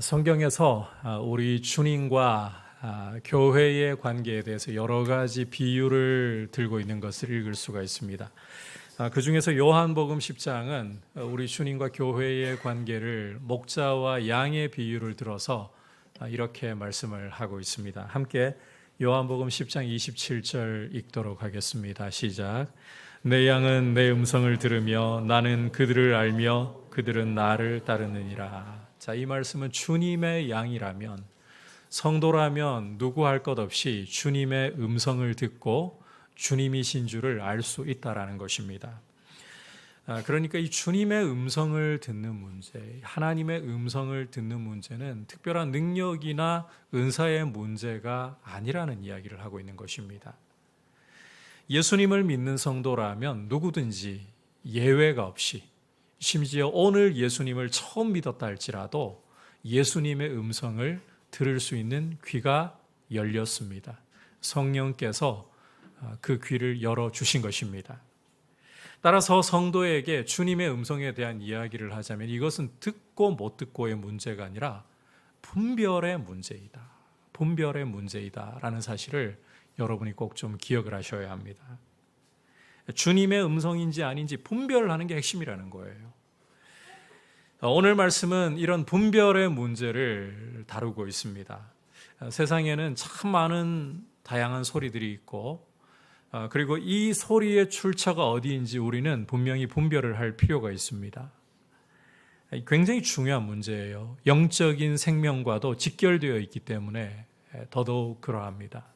성경에서 우리 주님과 교회의 관계에 대해서 여러 가지 비유를 들고 있는 것을 읽을 수가 있습니다. 그 중에서 요한복음 10장은 우리 주님과 교회의 관계를 목자와 양의 비유를 들어서 이렇게 말씀을 하고 있습니다. 함께 요한복음 10장 27절 읽도록 하겠습니다. 시작. 내 양은 내 음성을 들으며 나는 그들을 알며 그들은 나를 따르느니라. 자, 이 말씀은 주님의 양이라면, 성도라면 누구 할 것 없이 주님의 음성을 듣고 주님이신 줄을 알 수 있다라는 것입니다. 그러니까 이 주님의 음성을 듣는 문제, 하나님의 음성을 듣는 문제는 특별한 능력이나 은사의 문제가 아니라는 이야기를 하고 있는 것입니다. 예수님을 믿는 성도라면 누구든지 예외가 없이, 심지어 오늘 예수님을 처음 믿었다 할지라도 예수님의 음성을 들을 수 있는 귀가 열렸습니다. 성령께서 그 귀를 열어주신 것입니다. 따라서 성도에게 주님의 음성에 대한 이야기를 하자면 이것은 듣고 못 듣고의 문제가 아니라 분별의 문제이다. 분별의 문제이다라는 사실을 여러분이 꼭 좀 기억을 하셔야 합니다. 주님의 음성인지 아닌지 분별하는 게 핵심이라는 거예요. 오늘 말씀은 이런 분별의 문제를 다루고 있습니다. 세상에는 참 많은 다양한 소리들이 있고, 그리고 이 소리의 출처가 어디인지 우리는 분명히 분별을 할 필요가 있습니다. 굉장히 중요한 문제예요. 영적인 생명과도 직결되어 있기 때문에 더더욱 그러합니다.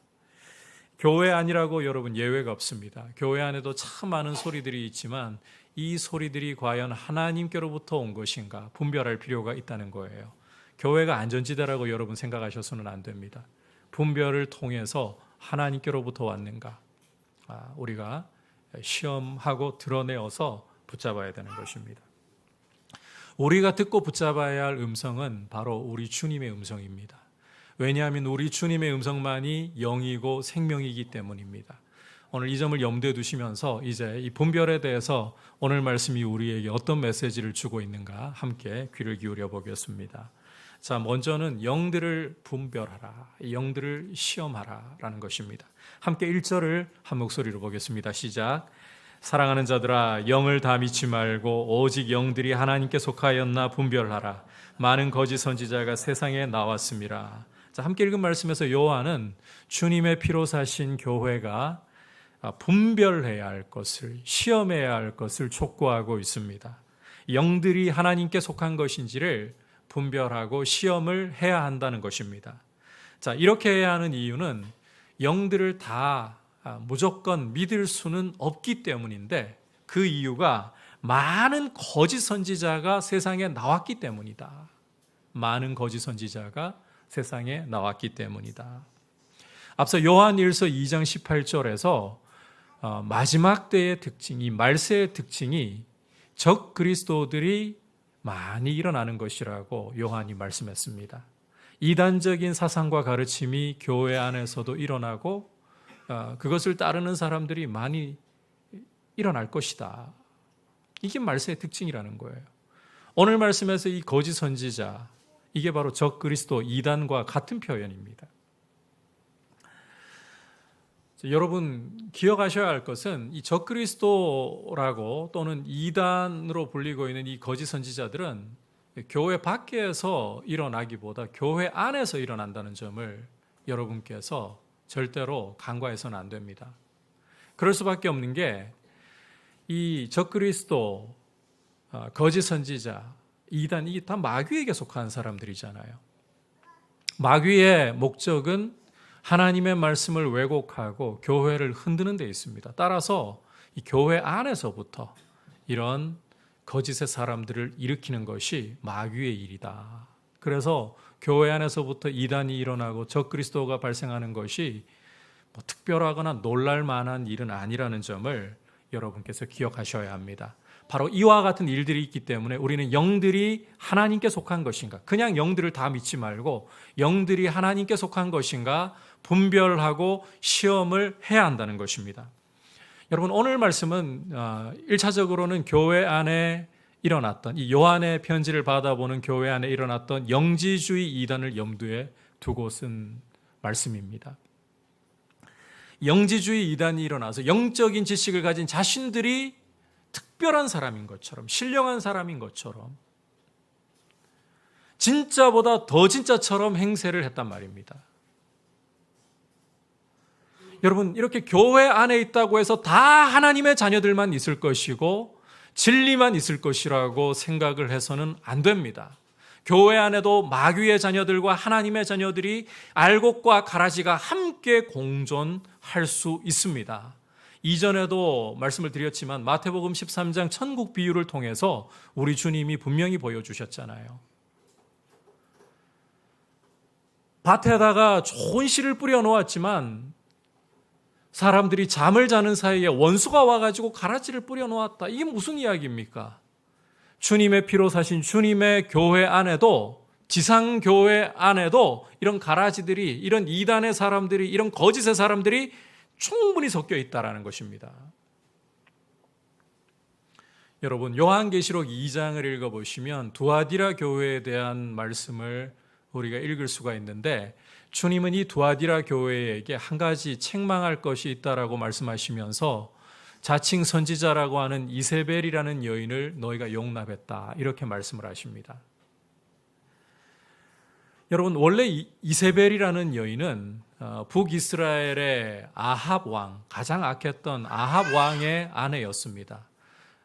교회 아니라고 여러분 예외가 없습니다. 교회 안에도 참 많은 소리들이 있지만 이 소리들이 과연 하나님께로부터 온 것인가 분별할 필요가 있다는 거예요. 교회가 안전지대라고 여러분 생각하셔서는 안 됩니다. 분별을 통해서 하나님께로부터 왔는가 우리가 시험하고 드러내어서 붙잡아야 되는 것입니다. 우리가 듣고 붙잡아야 할 음성은 바로 우리 주님의 음성입니다. 왜냐하면 우리 주님의 음성만이 영이고 생명이기 때문입니다. 오늘 이 점을 염두에 두시면서 이제 이 분별에 대해서 오늘 말씀이 우리에게 어떤 메시지를 주고 있는가 함께 귀를 기울여 보겠습니다. 자, 먼저는 영들을 분별하라, 영들을 시험하라 라는 것입니다. 함께 1절을 한 목소리로 보겠습니다. 시작. 사랑하는 자들아, 영을 다 믿지 말고 오직 영들이 하나님께 속하였나 분별하라. 많은 거짓 선지자가 세상에 나왔습니다. 자, 함께 읽은 말씀에서 요한은 주님의 피로 사신 교회가 분별해야 할 것을, 시험해야 할 것을 촉구하고 있습니다. 영들이 하나님께 속한 것인지를 분별하고 시험을 해야 한다는 것입니다. 자, 이렇게 해야 하는 이유는 영들을 다 무조건 믿을 수는 없기 때문인데, 그 이유가 많은 거짓 선지자가 세상에 나왔기 때문이다. 많은 거짓 선지자가 세상에 나왔기 때문이다. 앞서 요한일서 2장 18절에서 마지막 때의 특징, 이 말세의 특징이 적 그리스도들이 많이 일어나는 것이라고 요한이 말씀했습니다. 이단적인 사상과 가르침이 교회 안에서도 일어나고 그것을 따르는 사람들이 많이 일어날 것이다. 이게 말세의 특징이라는 거예요. 오늘 말씀에서 이 거짓 선지자, 이게 바로 적 그리스도 이단과 같은 표현입니다. 여러분 기억하셔야 할 것은 이 적 그리스도라고 또는 이단으로 불리고 있는 이 거짓 선지자들은 교회 밖에서 일어나기보다 교회 안에서 일어난다는 점을 여러분께서 절대로 간과해서는 안 됩니다. 그럴 수밖에 없는 게 이 적 그리스도, 거짓 선지자, 이단, 이게 다 마귀에게 속한 사람들이잖아요. 마귀의 목적은 하나님의 말씀을 왜곡하고 교회를 흔드는 데 있습니다. 따라서 이 교회 안에서부터 이런 거짓의 사람들을 일으키는 것이 마귀의 일이다. 그래서 교회 안에서부터 이단이 일어나고 적그리스도가 발생하는 것이 특별하거나 놀랄 만한 일은 아니라는 점을 여러분께서 기억하셔야 합니다. 바로 이와 같은 일들이 있기 때문에 우리는 영들이 하나님께 속한 것인가, 그냥 영들을 다 믿지 말고 영들이 하나님께 속한 것인가 분별하고 시험을 해야 한다는 것입니다. 여러분 오늘 말씀은 1차적으로는 교회 안에 일어났던 이 요한의 편지를 받아보는 교회 안에 일어났던 영지주의 이단을 염두에 두고 쓴 말씀입니다. 영지주의 이단이 일어나서 영적인 지식을 가진 자신들이 특별한 사람인 것처럼, 신령한 사람인 것처럼, 진짜보다 더 진짜처럼 행세를 했단 말입니다. 여러분, 이렇게 교회 안에 있다고 해서 다 하나님의 자녀들만 있을 것이고 진리만 있을 것이라고 생각을 해서는 안 됩니다. 교회 안에도 마귀의 자녀들과 하나님의 자녀들이 알곡과 가라지가 함께 공존할 수 있습니다. 이전에도 말씀을 드렸지만 마태복음 13장 천국 비유를 통해서 우리 주님이 분명히 보여주셨잖아요. 밭에다가 좋은 씨를 뿌려 놓았지만 사람들이 잠을 자는 사이에 원수가 와가지고 가라지를 뿌려 놓았다. 이게 무슨 이야기입니까? 주님의 피로 사신 주님의 교회 안에도, 지상교회 안에도 이런 가라지들이, 이런 이단의 사람들이, 이런 거짓의 사람들이 충분히 섞여 있다는 것입니다. 여러분, 요한계시록 2장을 읽어보시면 두아디라 교회에 대한 말씀을 우리가 읽을 수가 있는데, 주님은 이 두아디라 교회에게 한 가지 책망할 것이 있다라고 말씀하시면서 자칭 선지자라고 하는 이세벨이라는 여인을 너희가 용납했다, 이렇게 말씀을 하십니다. 여러분, 원래 이세벨이라는 여인은 북이스라엘의 아합 왕, 가장 악했던 아합 왕의 아내였습니다.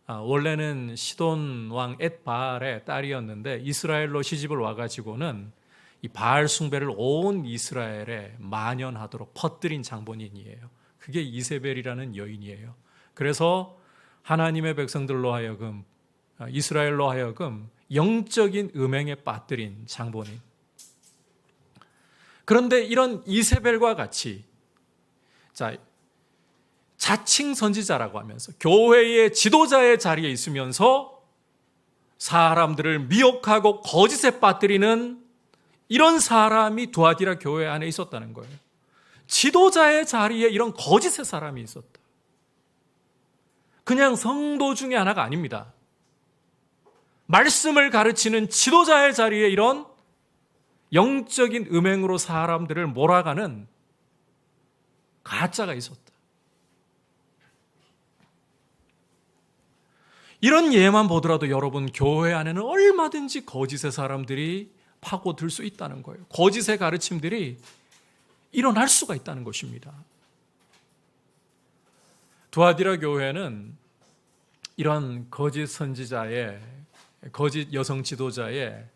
원래는 시돈 왕 엣바알의 딸이었는데 이스라엘로 시집을 와가지고는 이 바알 숭배를 온 이스라엘에 만연하도록 퍼뜨린 장본인이에요. 그게 이세벨이라는 여인이에요. 그래서 하나님의 백성들로 하여금, 이스라엘로 하여금 영적인 음행에 빠뜨린 장본인. 그런데 이런 이세벨과 같이 자칭 선지자라고 하면서 교회의 지도자의 자리에 있으면서 사람들을 미혹하고 거짓에 빠뜨리는 이런 사람이 두아디라 교회 안에 있었다는 거예요. 지도자의 자리에 이런 거짓의 사람이 있었다. 그냥 성도 중에 하나가 아닙니다. 말씀을 가르치는 지도자의 자리에 이런 영적인 음행으로 사람들을 몰아가는 가짜가 있었다. 이런 예만 보더라도 여러분, 교회 안에는 얼마든지 거짓의 사람들이 파고들 수 있다는 거예요. 거짓의 가르침들이 일어날 수가 있다는 것입니다. 두아디라 교회는 이런 거짓 선지자의, 거짓 여성 지도자의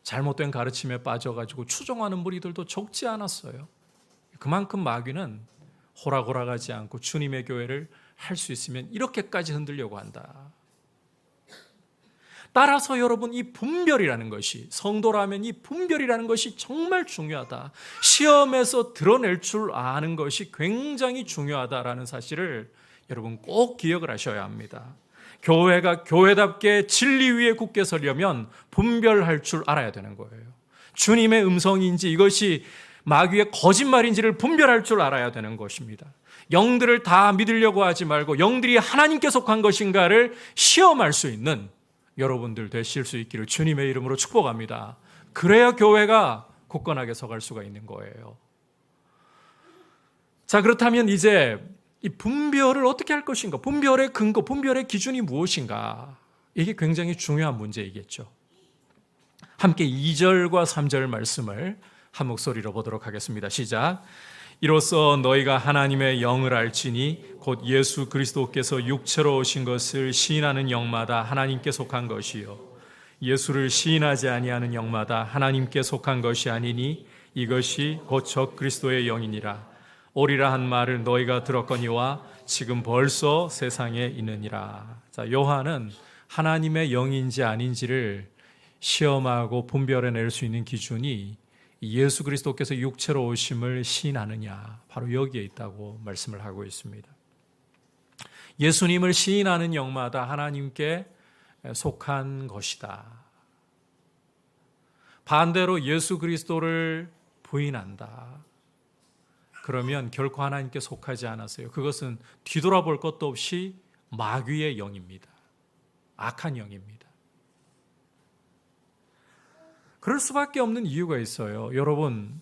잘못된 가르침에 빠져가지고 추종하는 무리들도 적지 않았어요. 그만큼 마귀는 호락호락하지 않고 주님의 교회를 할 수 있으면 이렇게까지 흔들려고 한다. 따라서 여러분, 이 분별이라는 것이, 성도라면 이 분별이라는 것이 정말 중요하다. 시험에서 드러낼 줄 아는 것이 굉장히 중요하다라는 사실을 여러분 꼭 기억을 하셔야 합니다. 교회가 교회답게 진리 위에 굳게 서려면 분별할 줄 알아야 되는 거예요. 주님의 음성인지 이것이 마귀의 거짓말인지를 분별할 줄 알아야 되는 것입니다. 영들을 다 믿으려고 하지 말고 영들이 하나님께 속한 것인가를 시험할 수 있는 여러분들 되실 수 있기를 주님의 이름으로 축복합니다. 그래야 교회가 굳건하게 서갈 수가 있는 거예요. 자, 그렇다면 이제 이 분별을 어떻게 할 것인가? 분별의 근거, 분별의 기준이 무엇인가? 이게 굉장히 중요한 문제이겠죠. 함께 2절과 3절 말씀을 한 목소리로 보도록 하겠습니다. 시작. 이로써 너희가 하나님의 영을 알지니 곧 예수 그리스도께서 육체로 오신 것을 시인하는 영마다 하나님께 속한 것이요 예수를 시인하지 아니하는 영마다 하나님께 속한 것이 아니니 이것이 곧 적 그리스도의 영이니라. 오리라 한 말을 너희가 들었거니와 지금 벌써 세상에 있느니라. 자, 요한은 하나님의 영인지 아닌지를 시험하고 분별해낼 수 있는 기준이 예수 그리스도께서 육체로 오심을 시인하느냐, 바로 여기에 있다고 말씀을 하고 있습니다. 예수님을 시인하는 영마다 하나님께 속한 것이다. 반대로 예수 그리스도를 부인한다. 그러면 결코 하나님께 속하지 않았어요. 그것은 뒤돌아볼 것도 없이 마귀의 영입니다. 악한 영입니다. 그럴 수밖에 없는 이유가 있어요. 여러분,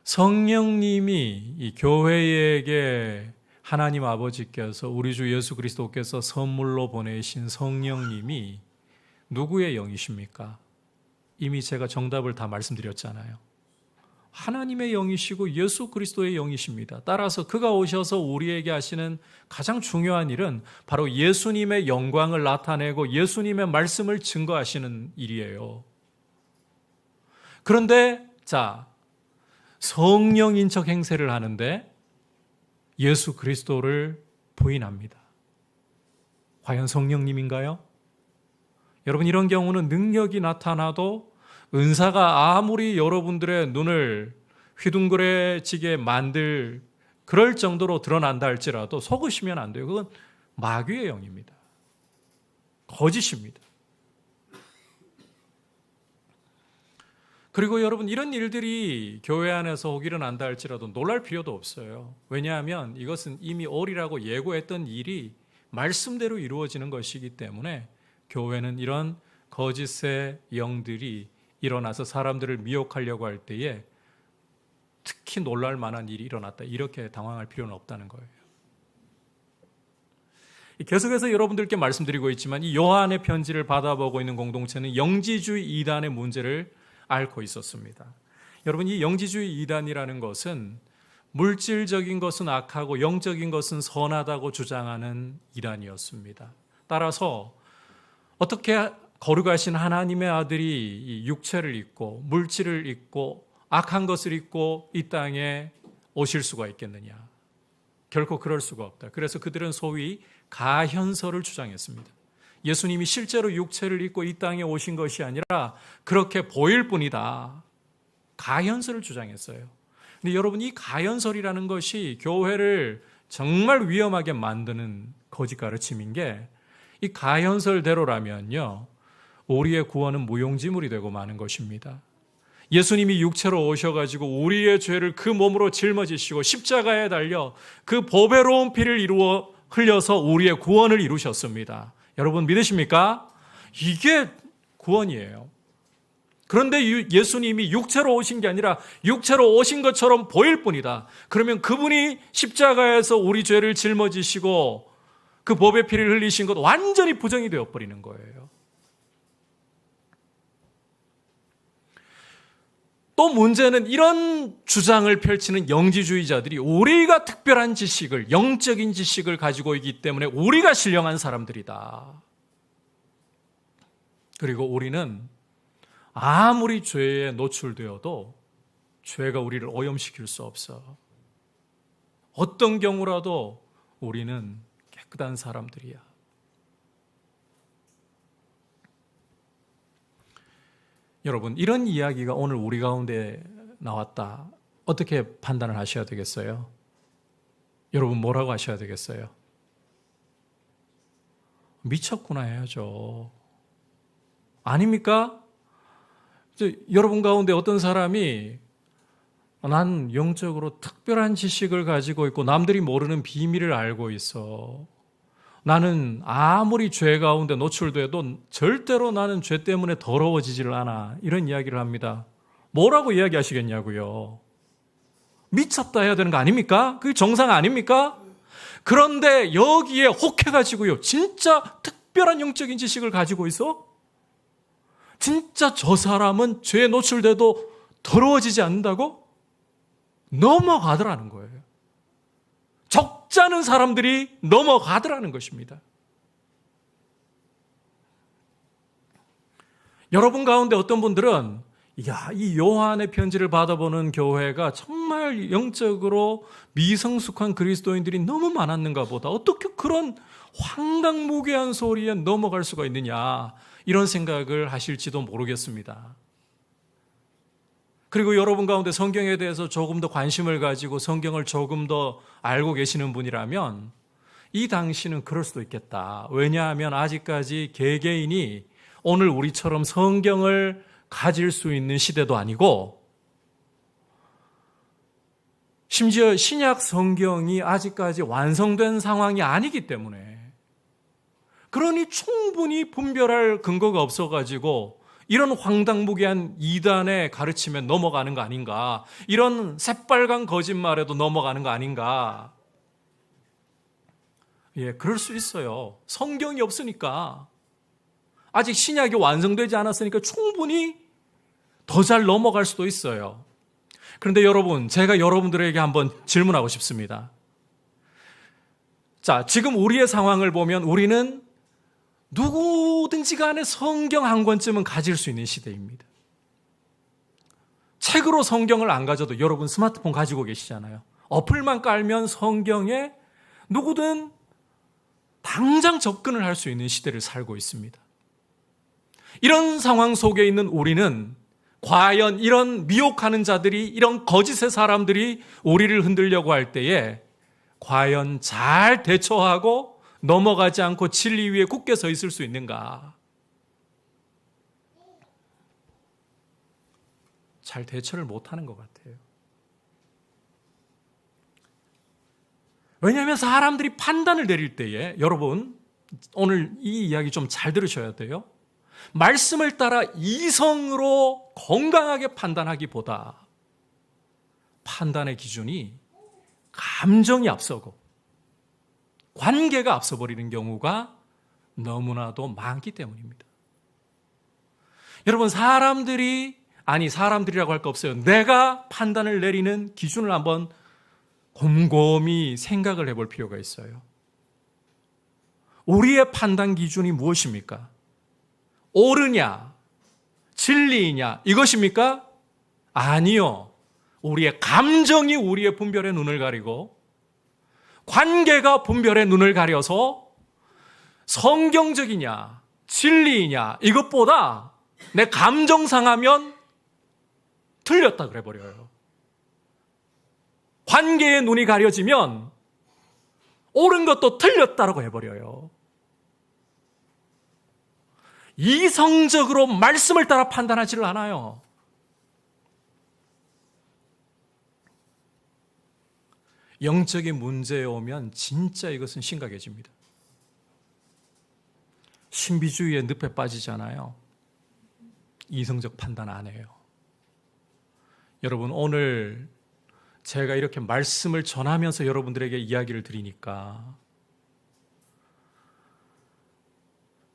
성령님이 이 교회에게 하나님 아버지께서 우리 주 예수 그리스도께서 선물로 보내신 성령님이 누구의 영이십니까? 이미 제가 정답을 다 말씀드렸잖아요. 하나님의 영이시고 예수 그리스도의 영이십니다. 따라서 그가 오셔서 우리에게 하시는 가장 중요한 일은 바로 예수님의 영광을 나타내고 예수님의 말씀을 증거하시는 일이에요. 그런데 성령인 척 행세를 하는데 예수 그리스도를 부인합니다. 과연 성령님인가요? 여러분, 이런 경우는 능력이 나타나도 은사가 아무리 여러분들의 눈을 휘둥그레지게 만들 그럴 정도로 드러난다 할지라도 속으시면 안 돼요. 그건 마귀의 영입니다. 거짓입니다. 그리고 여러분, 이런 일들이 교회 안에서 혹 일어난다 할지라도 놀랄 필요도 없어요. 왜냐하면 이것은 이미 오리라고 예고했던 일이 말씀대로 이루어지는 것이기 때문에 교회는 이런 거짓의 영들이 일어나서 사람들을 미혹하려고 할 때에 특히 놀랄 만한 일이 일어났다, 이렇게 당황할 필요는 없다는 거예요. 계속해서 여러분들께 말씀드리고 있지만 이 요한의 편지를 받아보고 있는 공동체는 영지주의 이단의 문제를 앓고 있었습니다. 여러분, 이 영지주의 이단이라는 것은 물질적인 것은 악하고 영적인 것은 선하다고 주장하는 이단이었습니다. 따라서 어떻게 거룩하신 하나님의 아들이 이 육체를 입고 물질을 입고 악한 것을 입고 이 땅에 오실 수가 있겠느냐? 결코 그럴 수가 없다. 그래서 그들은 소위 가현설을 주장했습니다. 예수님이 실제로 육체를 입고 이 땅에 오신 것이 아니라 그렇게 보일 뿐이다. 가현설을 주장했어요. 근데 여러분, 이 가현설이라는 것이 교회를 정말 위험하게 만드는 거짓 가르침인 게, 이 가현설대로라면요, 우리의 구원은 무용지물이 되고 마는 것입니다. 예수님이 육체로 오셔가지고 우리의 죄를 그 몸으로 짊어지시고 십자가에 달려 그 보배로운 피를 흘려서 우리의 구원을 이루셨습니다. 여러분, 믿으십니까? 이게 구원이에요. 그런데 예수님이 육체로 오신 게 아니라 육체로 오신 것처럼 보일 뿐이다. 그러면 그분이 십자가에서 우리 죄를 짊어지시고 그 보배 피를 흘리신 것 완전히 부정이 되어버리는 거예요. 또 문제는 이런 주장을 펼치는 영지주의자들이 우리가 특별한 지식을, 영적인 지식을 가지고 있기 때문에 우리가 신령한 사람들이다. 그리고 우리는 아무리 죄에 노출되어도 죄가 우리를 오염시킬 수 없어. 어떤 경우라도 우리는 깨끗한 사람들이야. 여러분, 이런 이야기가 오늘 우리 가운데 나왔다. 어떻게 판단을 하셔야 되겠어요? 여러분, 뭐라고 하셔야 되겠어요? 미쳤구나 해야죠. 아닙니까? 여러분 가운데 어떤 사람이 난 영적으로 특별한 지식을 가지고 있고 남들이 모르는 비밀을 알고 있어. 나는 아무리 죄 가운데 노출돼도 절대로 나는 죄 때문에 더러워지지를 않아. 이런 이야기를 합니다. 뭐라고 이야기하시겠냐고요? 미쳤다 해야 되는 거 아닙니까? 그게 정상 아닙니까? 그런데 여기에 혹해가지고요, 진짜 특별한 영적인 지식을 가지고 있어? 진짜 저 사람은 죄에 노출돼도 더러워지지 않는다고? 넘어가더라는 거예요. 적잖은 사람들이 넘어가더라는 것입니다. 여러분 가운데 어떤 분들은 이 요한의 편지를 받아보는 교회가 정말 영적으로 미성숙한 그리스도인들이 너무 많았는가 보다. 어떻게 그런 황당무계한 소리에 넘어갈 수가 있느냐, 이런 생각을 하실지도 모르겠습니다. 그리고 여러분 가운데 성경에 대해서 조금 더 관심을 가지고 성경을 조금 더 알고 계시는 분이라면 이 당시는 그럴 수도 있겠다. 왜냐하면 아직까지 개개인이 오늘 우리처럼 성경을 가질 수 있는 시대도 아니고, 심지어 신약 성경이 아직까지 완성된 상황이 아니기 때문에, 그러니 충분히 분별할 근거가 없어가지고 이런 황당무계한 이단의 가르침에 넘어가는 거 아닌가? 이런 새빨간 거짓말에도 넘어가는 거 아닌가? 예, 그럴 수 있어요. 성경이 없으니까. 아직 신약이 완성되지 않았으니까 충분히 더 잘 넘어갈 수도 있어요. 그런데 여러분, 제가 여러분들에게 한번 질문하고 싶습니다. 자, 지금 우리의 상황을 보면 우리는 누구든지 간에 성경 한 권쯤은 가질 수 있는 시대입니다. 책으로 성경을 안 가져도 여러분 스마트폰 가지고 계시잖아요. 어플만 깔면 성경에 누구든 당장 접근을 할 수 있는 시대를 살고 있습니다. 이런 상황 속에 있는 우리는 과연 이런 미혹하는 자들이, 이런 거짓의 사람들이 우리를 흔들려고 할 때에 과연 잘 대처하고 넘어가지 않고 진리 위에 굳게 서 있을 수 있는가? 잘 대처를 못하는 것 같아요. 왜냐하면 사람들이 판단을 내릴 때에, 여러분 오늘 이 이야기 좀 잘 들으셔야 돼요. 말씀을 따라 이성으로 건강하게 판단하기보다 판단의 기준이 감정이 앞서고 관계가 앞서버리는 경우가 너무나도 많기 때문입니다. 여러분, 사람들이라고 할 거 없어요. 내가 판단을 내리는 기준을 한번 곰곰이 생각을 해볼 필요가 있어요. 우리의 판단 기준이 무엇입니까? 옳으냐, 진리이냐, 이것입니까? 아니요. 우리의 감정이 우리의 분별의 눈을 가리고 관계가 분별의 눈을 가려서 성경적이냐, 진리이냐, 이것보다 내 감정 상하면 틀렸다 그래버려요. 관계의 눈이 가려지면 옳은 것도 틀렸다라고 해버려요. 이성적으로 말씀을 따라 판단하지를 않아요. 영적인 문제에 오면 진짜 이것은 심각해집니다. 신비주의의 늪에 빠지잖아요. 이성적 판단 안 해요. 여러분, 오늘 제가 이렇게 말씀을 전하면서 여러분들에게 이야기를 드리니까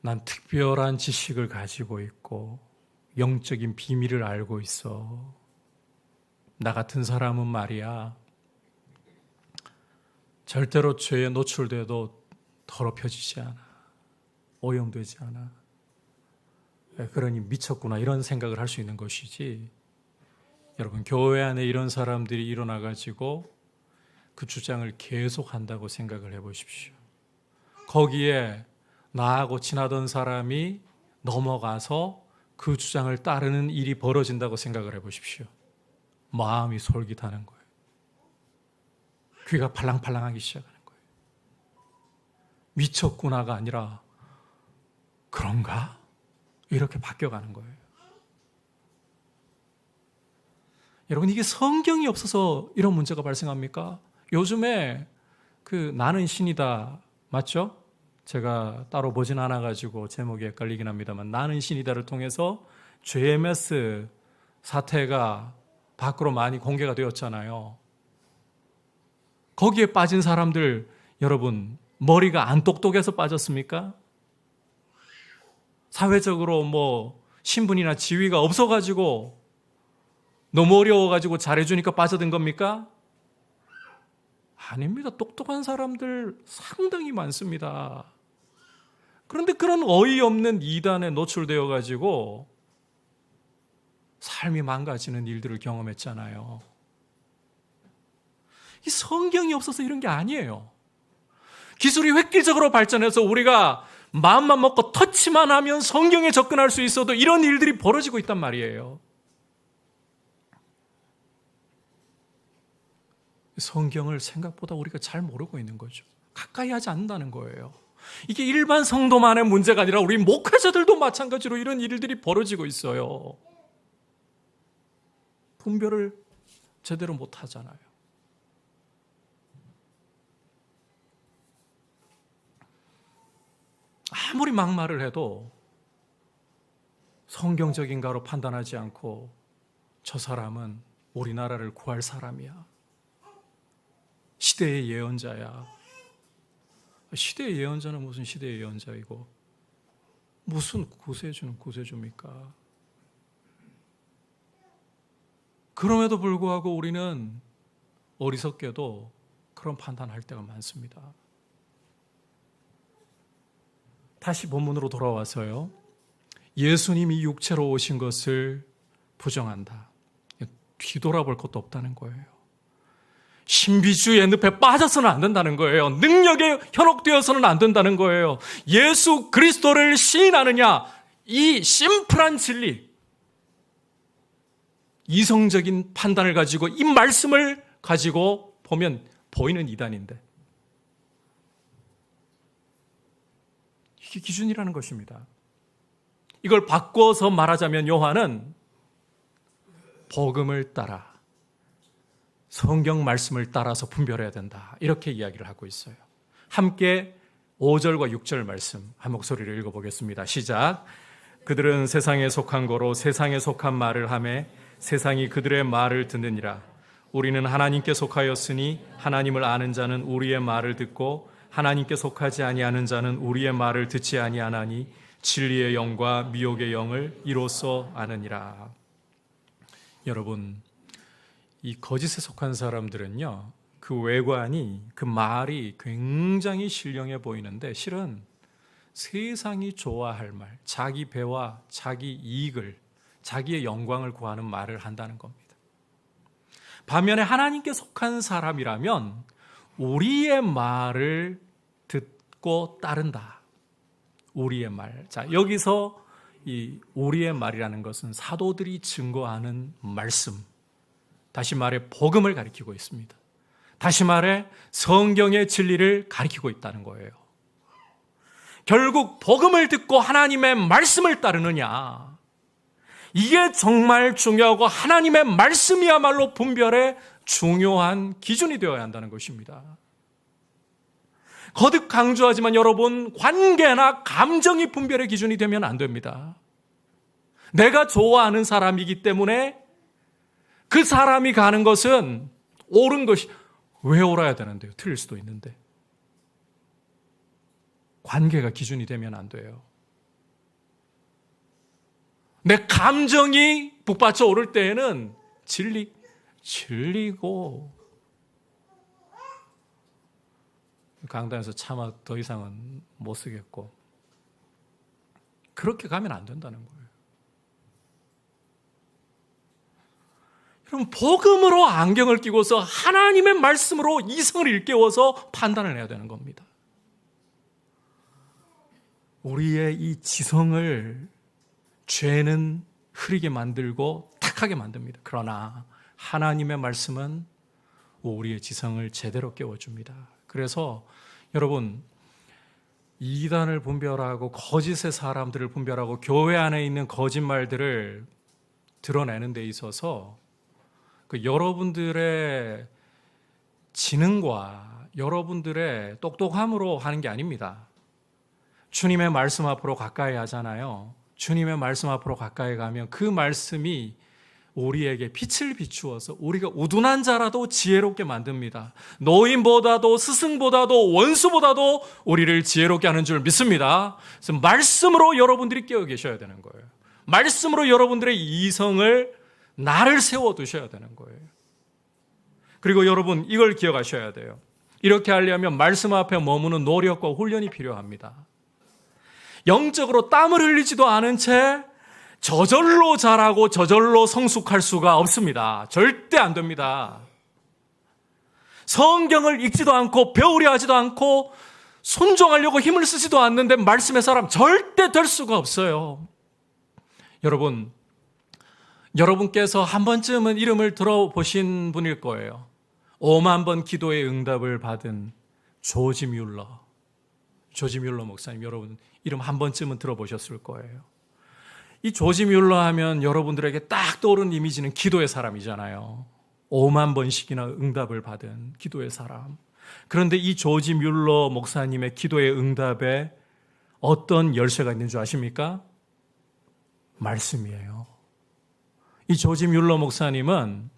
난 특별한 지식을 가지고 있고 영적인 비밀을 알고 있어. 나 같은 사람은 말이야, 절대로 죄에 노출돼도 더럽혀지지 않아. 오염되지 않아. 그러니 미쳤구나, 이런 생각을 할 수 있는 것이지. 여러분, 교회 안에 이런 사람들이 일어나가지고 그 주장을 계속한다고 생각을 해보십시오. 거기에 나하고 친하던 사람이 넘어가서 그 주장을 따르는 일이 벌어진다고 생각을 해보십시오. 마음이 솔깃하는 거예요. 귀가 팔랑팔랑하기 시작하는 거예요. 미쳤구나가 아니라 그런가? 이렇게 바뀌어가는 거예요. 여러분, 이게 성경이 없어서 이런 문제가 발생합니까? 요즘에 나는 신이다, 맞죠? 제가 따로 보진 않아가지고 제목이 헷갈리긴 합니다만, 나는 신이다를 통해서 JMS 사태가 밖으로 많이 공개가 되었잖아요. 거기에 빠진 사람들, 여러분 머리가 안 똑똑해서 빠졌습니까? 사회적으로 신분이나 지위가 없어가지고 너무 어려워가지고 잘해주니까 빠져든 겁니까? 아닙니다. 똑똑한 사람들 상당히 많습니다. 그런데 그런 어이없는 이단에 노출되어가지고 삶이 망가지는 일들을 경험했잖아요. 이 성경이 없어서 이런 게 아니에요. 기술이 획기적으로 발전해서 우리가 마음만 먹고 터치만 하면 성경에 접근할 수 있어도 이런 일들이 벌어지고 있단 말이에요. 성경을 생각보다 우리가 잘 모르고 있는 거죠. 가까이 하지 않는다는 거예요. 이게 일반 성도만의 문제가 아니라 우리 목회자들도 마찬가지로 이런 일들이 벌어지고 있어요. 분별을 제대로 못 하잖아요. 아무리 막말을 해도 성경적인가로 판단하지 않고 저 사람은 우리나라를 구할 사람이야. 시대의 예언자야. 시대의 예언자는 무슨 시대의 예언자이고 무슨 구세주는 구세주입니까? 그럼에도 불구하고 우리는 어리석게도 그런 판단할 때가 많습니다. 다시 본문으로 돌아와서요. 예수님이 육체로 오신 것을 부정한다. 뒤돌아볼 것도 없다는 거예요. 신비주의의 늪에 빠져서는 안 된다는 거예요. 능력에 현혹되어서는 안 된다는 거예요. 예수 그리스도를 시인하느냐, 이 심플한 진리, 이성적인 판단을 가지고 이 말씀을 가지고 보면 보이는 이단인데, 이게 기준이라는 것입니다. 이걸 바꿔서 말하자면 요한은 복음을 따라, 성경 말씀을 따라서 분별해야 된다, 이렇게 이야기를 하고 있어요. 함께 5절과 6절 말씀 한 목소리를 읽어보겠습니다. 시작. 그들은 세상에 속한 거로 세상에 속한 말을 하매 세상이 그들의 말을 듣느니라. 우리는 하나님께 속하였으니 하나님을 아는 자는 우리의 말을 듣고 하나님께 속하지 아니하는 자는 우리의 말을 듣지 아니하나니 진리의 영과 미혹의 영을 이로써 아느니라. 여러분, 이 거짓에 속한 사람들은요, 그 외관이, 그 말이 굉장히 신령해 보이는데 실은 세상이 좋아할 말, 자기 배와 자기 이익을, 자기의 영광을 구하는 말을 한다는 겁니다. 반면에 하나님께 속한 사람이라면 우리의 말을 듣고 따른다. 우리의 말. 자, 여기서 이 우리의 말이라는 것은 사도들이 증거하는 말씀, 다시 말해 복음을 가리키고 있습니다. 다시 말해 성경의 진리를 가리키고 있다는 거예요. 결국 복음을 듣고 하나님의 말씀을 따르느냐, 이게 정말 중요하고 하나님의 말씀이야말로 분별의 중요한 기준이 되어야 한다는 것입니다. 거듭 강조하지만 여러분, 관계나 감정이 분별의 기준이 되면 안 됩니다. 내가 좋아하는 사람이기 때문에 그 사람이 가는 것은 옳은 것이, 왜 옳아야 되는데요? 틀릴 수도 있는데. 관계가 기준이 되면 안 돼요. 내 감정이 북받쳐 오를 때에는 진리고, 강단에서 차마 더 이상은 못 쓰겠고, 그렇게 가면 안 된다는 거예요. 여러분, 복음으로 안경을 끼고서 하나님의 말씀으로 이성을 일깨워서 판단을 해야 되는 겁니다. 우리의 이 지성을 죄는 흐리게 만들고 탁하게 만듭니다. 그러나 하나님의 말씀은 우리의 지성을 제대로 깨워줍니다. 그래서 여러분, 이단을 분별하고 거짓의 사람들을 분별하고 교회 안에 있는 거짓말들을 드러내는 데 있어서 여러분들의 지능과 여러분들의 똑똑함으로 하는 게 아닙니다. 주님의 말씀 앞으로 가까이 하잖아요. 주님의 말씀 앞으로 가까이 가면 그 말씀이 우리에게 빛을 비추어서 우리가 우둔한 자라도 지혜롭게 만듭니다. 노인보다도 스승보다도 원수보다도 우리를 지혜롭게 하는 줄 믿습니다. 그래서 말씀으로 여러분들이 깨어 계셔야 되는 거예요. 말씀으로 여러분들의 이성을, 나를 세워두셔야 되는 거예요. 그리고 여러분, 이걸 기억하셔야 돼요. 이렇게 하려면 말씀 앞에 머무는 노력과 훈련이 필요합니다. 영적으로 땀을 흘리지도 않은 채 저절로 자라고 저절로 성숙할 수가 없습니다. 절대 안 됩니다. 성경을 읽지도 않고 배우려 하지도 않고 순종하려고 힘을 쓰지도 않는데 말씀의 사람 절대 될 수가 없어요. 여러분, 여러분께서 한 번쯤은 이름을 들어보신 분일 거예요. 5만 번 기도의 응답을 받은 조지 뮬러 목사님, 여러분 이름 한 번쯤은 들어보셨을 거예요. 이 조지 뮬러 하면 여러분들에게 딱 떠오르는 이미지는 기도의 사람이잖아요. 5만 번씩이나 응답을 받은 기도의 사람. 그런데 이 조지 뮬러 목사님의 기도의 응답에 어떤 열쇠가 있는 줄 아십니까? 말씀이에요. 이 조지 뮬러 목사님은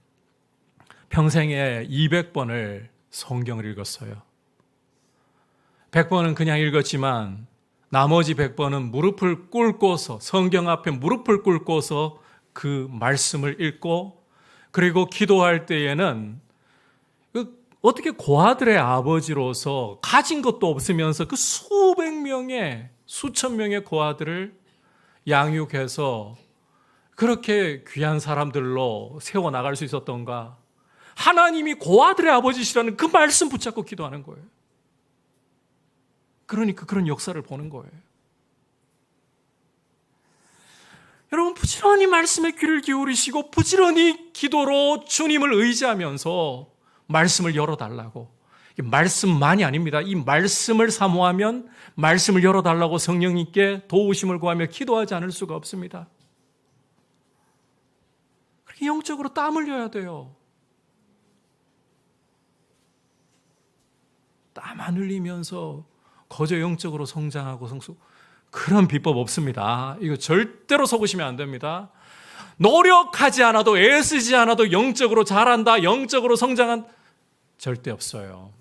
평생에 200번을 성경을 읽었어요. 100번은 그냥 읽었지만 나머지 100번은 무릎을 꿇고서, 성경 앞에 무릎을 꿇고서 그 말씀을 읽고, 그리고 기도할 때에는 어떻게 고아들의 아버지로서 가진 것도 없으면서 그 수백 명의, 수천 명의 고아들을 양육해서 그렇게 귀한 사람들로 세워나갈 수 있었던가. 하나님이 고아들의 아버지시라는 그 말씀 붙잡고 기도하는 거예요. 그러니까 그런 역사를 보는 거예요. 여러분, 부지런히 말씀에 귀를 기울이시고 부지런히 기도로 주님을 의지하면서 말씀을 열어달라고. 말씀만이 아닙니다. 이 말씀을 사모하면 말씀을 열어달라고 성령님께 도우심을 구하며 기도하지 않을 수가 없습니다. 그렇게 영적으로 땀 흘려야 돼요. 땀 안 흘리면서 거저 영적으로 성장하고 그런 비법 없습니다. 이거 절대로 속으시면 안 됩니다. 노력하지 않아도, 애쓰지 않아도 영적으로 자란다, 영적으로 성장한, 절대 없어요.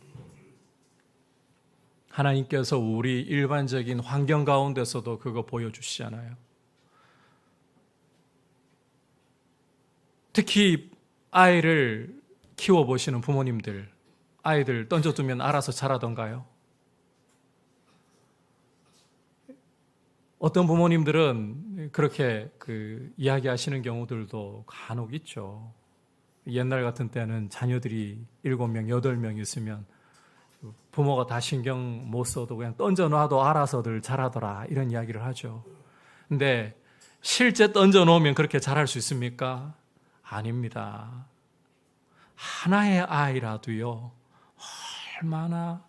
하나님께서 우리 일반적인 환경 가운데서도 그거 보여주시잖아요. 특히 아이를 키워보시는 부모님들, 아이들 던져두면 알아서 자라던가요? 어떤 부모님들은 그렇게 이야기하시는 경우들도 간혹 있죠. 옛날 같은 때는 자녀들이 7명, 8명 있으면 부모가 다 신경 못 써도 그냥 던져놔도 알아서들 자라더라, 이런 이야기를 하죠. 근데 실제 던져놓으면 그렇게 자랄 수 있습니까? 아닙니다. 하나의 아이라도요, 얼마나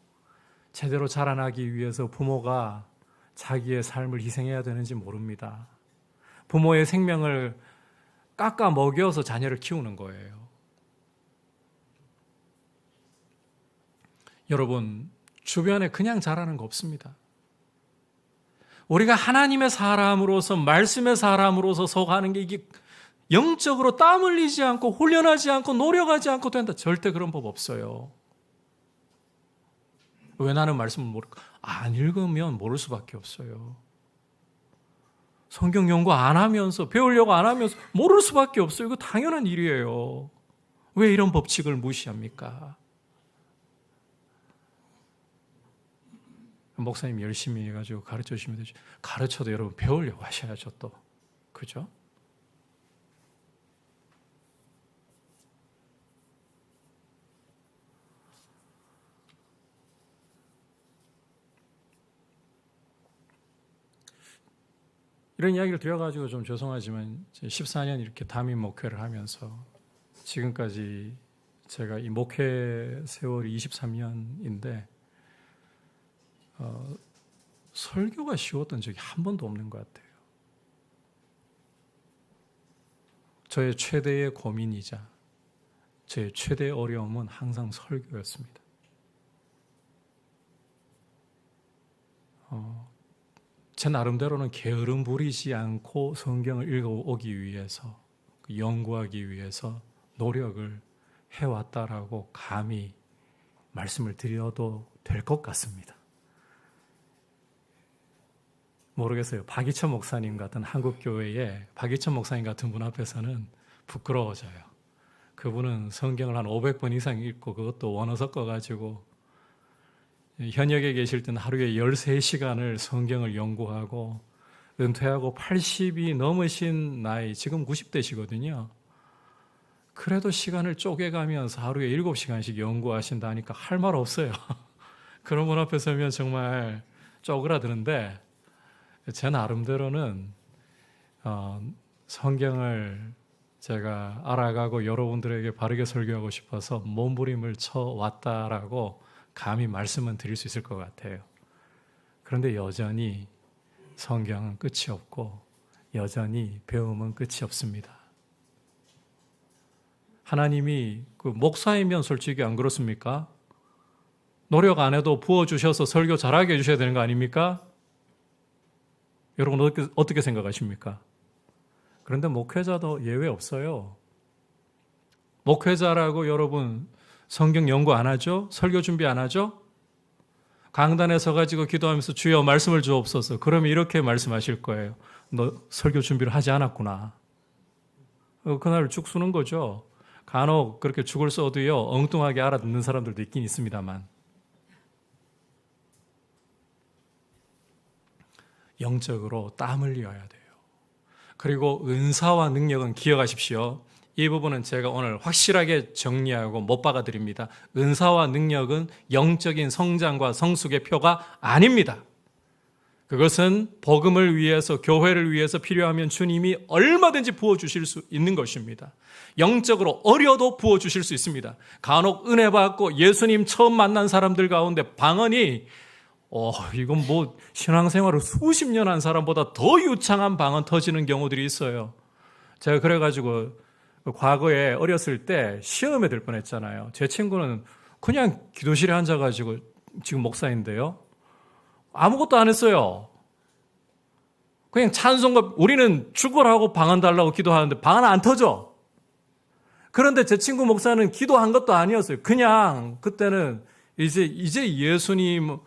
제대로 자라나기 위해서 부모가 자기의 삶을 희생해야 되는지 모릅니다. 부모의 생명을 깎아 먹여서 자녀를 키우는 거예요. 여러분, 주변에 그냥 자라는 거 없습니다. 우리가 하나님의 사람으로서, 말씀의 사람으로서 서가는 게 이게 영적으로 땀 흘리지 않고 훈련하지 않고 노력하지 않고 된다. 절대 그런 법 없어요. 왜 나는 말씀을 모를까? 안 읽으면 모를 수밖에 없어요. 성경 연구 안 하면서, 배우려고 안 하면서 모를 수밖에 없어요. 이거 당연한 일이에요. 왜 이런 법칙을 무시합니까? 목사님 열심히 해가지고 가르쳐 주시면 되죠. 가르쳐도 여러분 배우려고 하셔야죠, 또. 그죠? 이런 이야기를 드려가지고 좀 죄송하지만 14년 이렇게 담임 목회를 하면서 지금까지 제가 이 목회 세월이 23년인데 설교가 쉬웠던 적이 한 번도 없는 것 같아요. 저의 최대의 고민이자 제 최대의 어려움은 항상 설교였습니다. 제 나름대로는 게으름 부리지 않고 성경을 읽어오기 위해서, 연구하기 위해서 노력을 해왔다라고 감히 말씀을 드려도 될 것 같습니다. 모르겠어요. 박이천 목사님 같은 한국교회에 박이천 목사님 같은 분 앞에서는 부끄러워져요. 그분은 성경을 한 500번 이상 읽고 그것도 원어 섞어가지고 현역에 계실 때는 하루에 13시간을 성경을 연구하고 은퇴하고 80이 넘으신 나이, 지금 90대시거든요. 그래도 시간을 쪼개가면서 하루에 7시간씩 연구하신다니까 할 말 없어요. 그런 분 앞에 서면 정말 쪼그라드는데 제 나름대로는 성경을 제가 알아가고 여러분들에게 바르게 설교하고 싶어서 몸부림을 쳐왔다라고 감히 말씀은 드릴 수 있을 것 같아요. 그런데 여전히 성경은 끝이 없고 여전히 배움은 끝이 없습니다. 하나님이 목사이면 솔직히 안 그렇습니까? 노력 안 해도 부어주셔서 설교 잘하게 해주셔야 되는 거 아닙니까? 여러분 어떻게 생각하십니까? 그런데 목회자도 예외 없어요. 목회자라고 여러분 성경 연구 안 하죠? 설교 준비 안 하죠? 강단에 서가지고 기도하면서 주여 말씀을 주옵소서. 그러면 이렇게 말씀하실 거예요. 너 설교 준비를 하지 않았구나. 그날 죽 쓰는 거죠. 간혹 그렇게 죽을 써도요, 엉뚱하게 알아듣는 사람들도 있긴 있습니다만. 영적으로 땀 흘려야 돼요. 그리고 은사와 능력은 기억하십시오. 이 부분은 제가 오늘 확실하게 정리하고 못 박아드립니다. 은사와 능력은 영적인 성장과 성숙의 표가 아닙니다. 그것은 복음을 위해서, 교회를 위해서 필요하면 주님이 얼마든지 부어주실 수 있는 것입니다. 영적으로 어려도 부어주실 수 있습니다. 간혹 은혜 받고 예수님 처음 만난 사람들 가운데 방언이 이건 뭐 신앙생활을 수십 년 한 사람보다 더 유창한 방언 터지는 경우들이 있어요. 제가 그래가지고 과거에 어렸을 때 시험에 들 뻔했잖아요. 제 친구는 그냥 기도실에 앉아가지고 지금 목사인데요, 아무것도 안 했어요. 그냥 찬송가, 우리는 축구하고 방언 달라고 기도하는데 방언 안 터져. 그런데 제 친구 목사는 기도한 것도 아니었어요. 그냥 그때는 이제 예수님,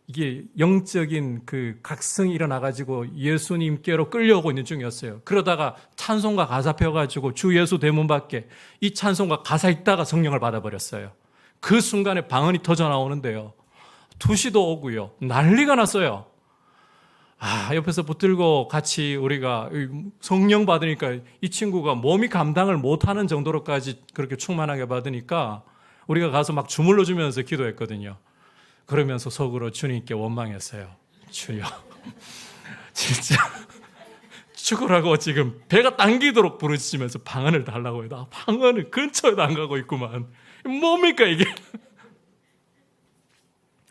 이게 영적인 그 각성이 일어나가지고 예수님께로 끌려오고 있는 중이었어요. 그러다가 찬송가 가사 펴가지고 주 예수 대문 밖에 이 찬송가 가사 읽다가 성령을 받아버렸어요. 그 순간에 방언이 터져 나오는데요, 투시도 오고요, 난리가 났어요. 옆에서 붙들고 같이 우리가 성령 받으니까 이 친구가 몸이 감당을 못하는 정도로까지 그렇게 충만하게 받으니까 우리가 가서 막 주물러 주면서 기도했거든요. 그러면서 속으로 주님께 원망했어요. 주여, 진짜 죽으라고 지금 배가 당기도록 부르짖으면서 방언을 달라고 해도 방언을 근처에도 안 가고 있구만. 뭡니까 이게?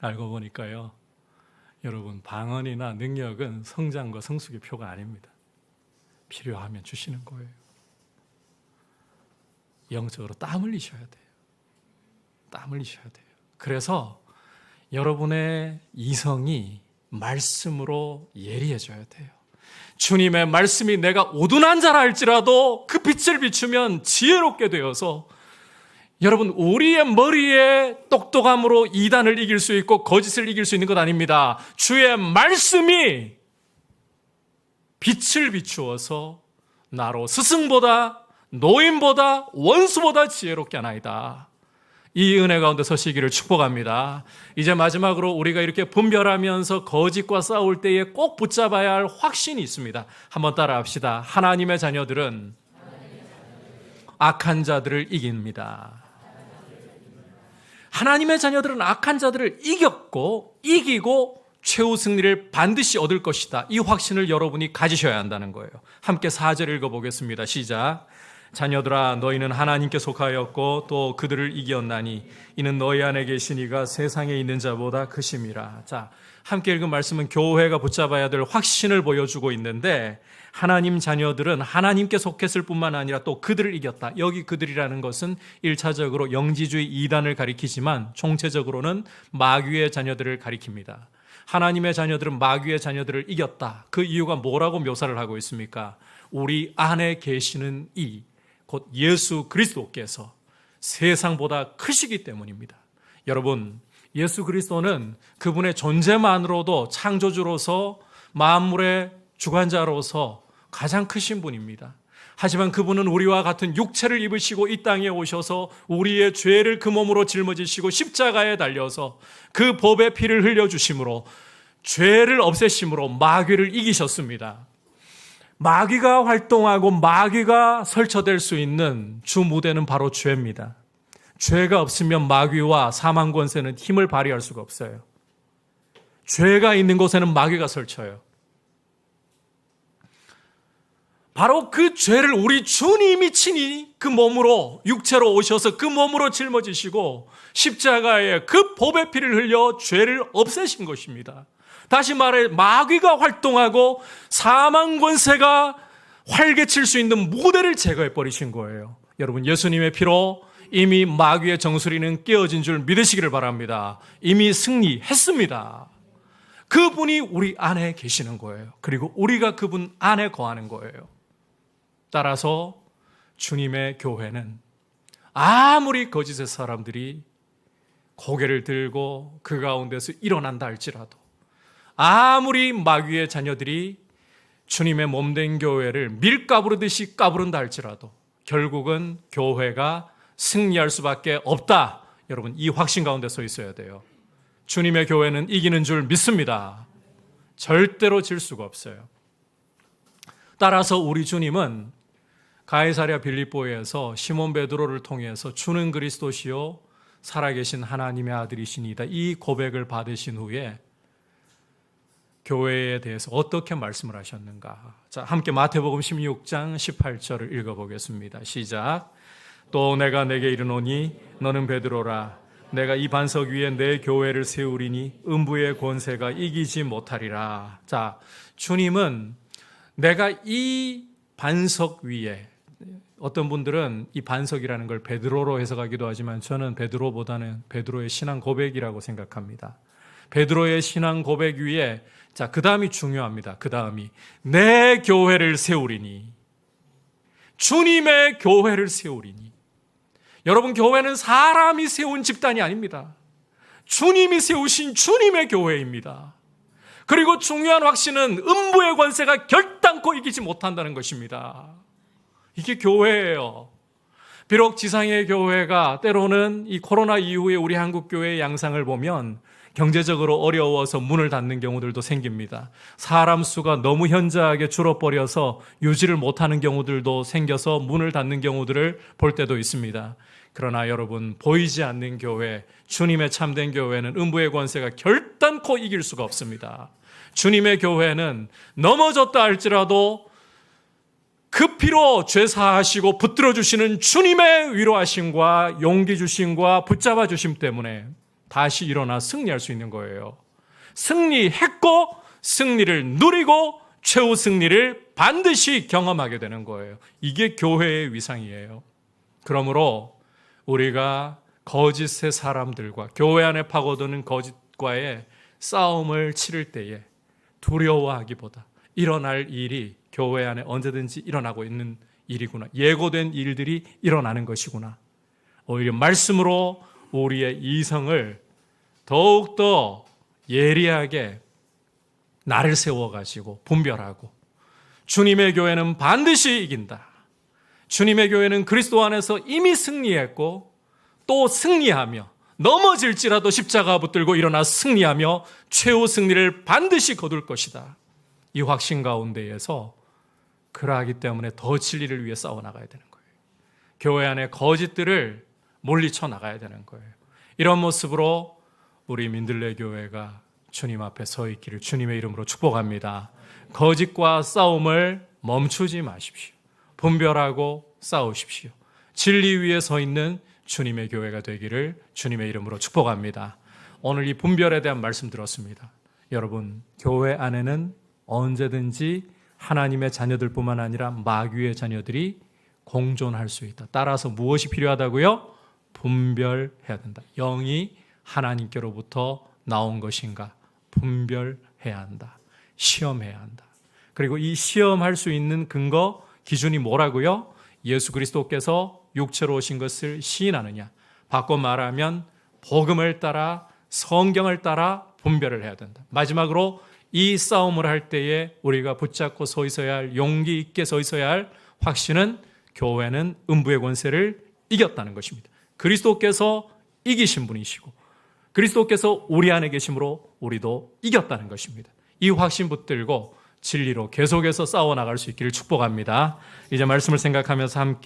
알고 보니까요, 여러분, 방언이나 능력은 성장과 성숙의 표가 아닙니다. 필요하면 주시는 거예요. 영적으로 땀 흘리셔야 돼요. 땀 흘리셔야 돼요. 그래서 여러분의 이성이 말씀으로 예리해져야 돼요. 주님의 말씀이 내가 오둔한 자라 할지라도 그 빛을 비추면 지혜롭게 되어서, 여러분, 우리의 머리에 똑똑함으로 이단을 이길 수 있고 거짓을 이길 수 있는 것 아닙니다. 주의 말씀이 빛을 비추어서 나로 스승보다, 노인보다, 원수보다 지혜롭게 하나이다. 이 은혜 가운데 서시기를 축복합니다. 이제 마지막으로 우리가 이렇게 분별하면서 거짓과 싸울 때에 꼭 붙잡아야 할 확신이 있습니다. 한번 따라 합시다. 하나님의 자녀들은 악한 자들을 이깁니다. 하나님의 자녀들은 악한 자들을 이기고 최후 승리를 반드시 얻을 것이다. 이 확신을 여러분이 가지셔야 한다는 거예요. 함께 4절 읽어보겠습니다. 시작. 자녀들아, 너희는 하나님께 속하였고 또 그들을 이겼나니 이는 너희 안에 계신 이가 세상에 있는 자보다 크심이라. 자, 함께 읽은 말씀은 교회가 붙잡아야 될 확신을 보여주고 있는데, 하나님 자녀들은 하나님께 속했을 뿐만 아니라 또 그들을 이겼다. 여기 그들이라는 것은 1차적으로 영지주의 이단을 가리키지만 총체적으로는 마귀의 자녀들을 가리킵니다. 하나님의 자녀들은 마귀의 자녀들을 이겼다. 그 이유가 뭐라고 묘사를 하고 있습니까? 우리 안에 계시는 이, 곧 예수 그리스도께서 세상보다 크시기 때문입니다. 여러분, 예수 그리스도는 그분의 존재만으로도 창조주로서 만물의 주관자로서 가장 크신 분입니다. 하지만 그분은 우리와 같은 육체를 입으시고 이 땅에 오셔서 우리의 죄를 그 몸으로 짊어지시고 십자가에 달려서 그 법의 피를 흘려주심으로 죄를 없애심으로 마귀를 이기셨습니다. 마귀가 활동하고 마귀가 설쳐될 수 있는 주 무대는 바로 죄입니다. 죄가 없으면 마귀와 사망 권세는 힘을 발휘할 수가 없어요. 죄가 있는 곳에는 마귀가 설쳐요. 바로 그 죄를 우리 주님이 친히 그 몸으로, 육체로 오셔서 그 몸으로 짊어지시고 십자가에 그 법의 피를 흘려 죄를 없애신 것입니다. 다시 말해, 마귀가 활동하고 사망 권세가 활개칠 수 있는 무대를 제거해 버리신 거예요. 여러분, 예수님의 피로 이미 마귀의 정수리는 깨어진 줄 믿으시기를 바랍니다. 이미 승리했습니다. 그분이 우리 안에 계시는 거예요. 그리고 우리가 그분 안에 거하는 거예요. 따라서 주님의 교회는 아무리 거짓의 사람들이 고개를 들고 그 가운데서 일어난다 할지라도, 아무리 마귀의 자녀들이 주님의 몸된 교회를 밀가부르듯이 까부른다 할지라도 결국은 교회가 승리할 수밖에 없다. 여러분, 이 확신 가운데 서 있어야 돼요. 주님의 교회는 이기는 줄 믿습니다. 절대로 질 수가 없어요. 따라서 우리 주님은 가이사랴 빌립보에서 시몬 베드로를 통해서 주는 그리스도시요 살아계신 하나님의 아들이시니다, 이 고백을 받으신 후에 교회에 대해서 어떻게 말씀을 하셨는가? 자, 함께 마태복음 16장 18절을 읽어보겠습니다. 시작. 또 내가 내게 이르노니 너는 베드로라. 내가 이 반석 위에 내 교회를 세우리니 음부의 권세가 이기지 못하리라. 자, 주님은 내가 이 반석 위에, 어떤 분들은 이 반석이라는 걸 베드로로 해석하기도 하지만 저는 베드로보다는 베드로의 신앙 고백이라고 생각합니다. 베드로의 신앙 고백 위에, 자, 그 다음이 중요합니다. 그 다음이 내 교회를 세우리니, 주님의 교회를 세우리니. 여러분, 교회는 사람이 세운 집단이 아닙니다. 주님이 세우신 주님의 교회입니다. 그리고 중요한 확신은 음부의 권세가 결단코 이기지 못한다는 것입니다. 이게 교회예요. 비록 지상의 교회가 때로는 이 코로나 이후에 우리 한국 교회의 양상을 보면 경제적으로 어려워서 문을 닫는 경우들도 생깁니다. 사람 수가 너무 현저하게 줄어버려서 유지를 못하는 경우들도 생겨서 문을 닫는 경우들을 볼 때도 있습니다. 그러나 여러분, 보이지 않는 교회, 주님의 참된 교회는 음부의 권세가 결단코 이길 수가 없습니다. 주님의 교회는 넘어졌다 할지라도 그 피로 죄 사하시고 붙들어 주시는 주님의 위로하심과 용기 주심과 붙잡아 주심 때문에 다시 일어나 승리할 수 있는 거예요. 승리했고 승리를 누리고 최후 승리를 반드시 경험하게 되는 거예요. 이게 교회의 위상이에요. 그러므로 우리가 거짓의 사람들과 교회 안에 파고드는 거짓과의 싸움을 치를 때에 두려워하기보다 일어날 일이 교회 안에 언제든지 일어나고 있는 일이구나, 예고된 일들이 일어나는 것이구나, 오히려 말씀으로 우리의 이성을 더욱더 예리하게 나를 세워가지고 분별하고, 주님의 교회는 반드시 이긴다, 주님의 교회는 그리스도 안에서 이미 승리했고 또 승리하며 넘어질지라도 십자가 붙들고 일어나 승리하며 최후 승리를 반드시 거둘 것이다, 이 확신 가운데에서 그러하기 때문에 더 진리를 위해 싸워나가야 되는 거예요. 교회 안에 거짓들을 물리쳐 나가야 되는 거예요. 이런 모습으로 우리 민들레 교회가 주님 앞에 서 있기를 주님의 이름으로 축복합니다. 거짓과 싸움을 멈추지 마십시오. 분별하고 싸우십시오. 진리 위에 서 있는 주님의 교회가 되기를 주님의 이름으로 축복합니다. 오늘 이 분별에 대한 말씀 들었습니다. 여러분, 교회 안에는 언제든지 하나님의 자녀들뿐만 아니라 마귀의 자녀들이 공존할 수 있다. 따라서 무엇이 필요하다고요? 분별해야 된다. 영이 하나님께로부터 나온 것인가 분별해야 한다. 시험해야 한다. 그리고 이 시험할 수 있는 근거, 기준이 뭐라고요? 예수 그리스도께서 육체로 오신 것을 시인하느냐, 바꿔 말하면 복음을 따라 성경을 따라 분별을 해야 된다. 마지막으로 이 싸움을 할 때에 우리가 붙잡고 서 있어야 할, 용기 있게 서 있어야 할 확신은 교회는 음부의 권세를 이겼다는 것입니다. 그리스도께서 이기신 분이시고 그리스도께서 우리 안에 계심으로 우리도 이겼다는 것입니다. 이 확신 붙들고 진리로 계속해서 싸워나갈 수 있기를 축복합니다. 이제 말씀을 생각하면서 함께